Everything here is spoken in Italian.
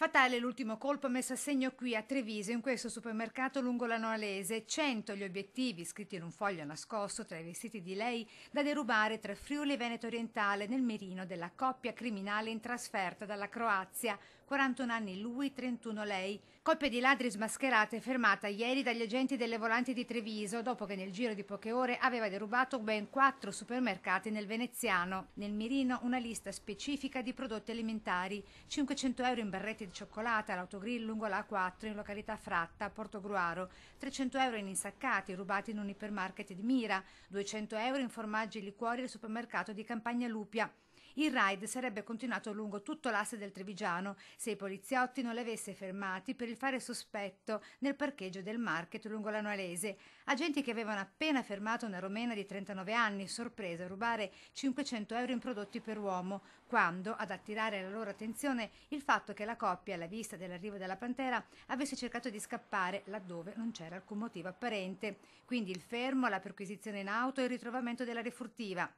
Fatale l'ultimo colpo messo a segno qui a Treviso, in questo supermercato lungo la Noalese. 100 gli obiettivi scritti in un foglio nascosto tra i vestiti di lei da derubare tra Friuli e Veneto Orientale nel mirino della coppia criminale in trasferta dalla Croazia. 41 anni lui, 31 lei. Coppia di ladri smascherate fermata ieri dagli agenti delle volanti di Treviso dopo che nel giro di poche ore aveva derubato ben 4 supermercati nel veneziano. Nel mirino una lista specifica di prodotti alimentari, 500 euro in barretti di cioccolata all'autogrill lungo la A4 in località Fratta, Portogruaro, 300 euro in insaccati rubati in un ipermarket di Mira, 200 euro in formaggi e liquori al supermercato di Campagna Lupia. Il raid sarebbe continuato lungo tutto l'asse del Trevigiano se i poliziotti non li avesse fermati per il fare sospetto nel parcheggio del market lungo la Noalese. Agenti che avevano appena fermato una romena di 39 anni, sorpresa a rubare 500 euro in prodotti per uomo, quando, ad attirare la loro attenzione, il fatto che la coppia, alla vista dell'arrivo della Pantera, avesse cercato di scappare laddove non c'era alcun motivo apparente. Quindi il fermo, la perquisizione in auto e il ritrovamento della refurtiva.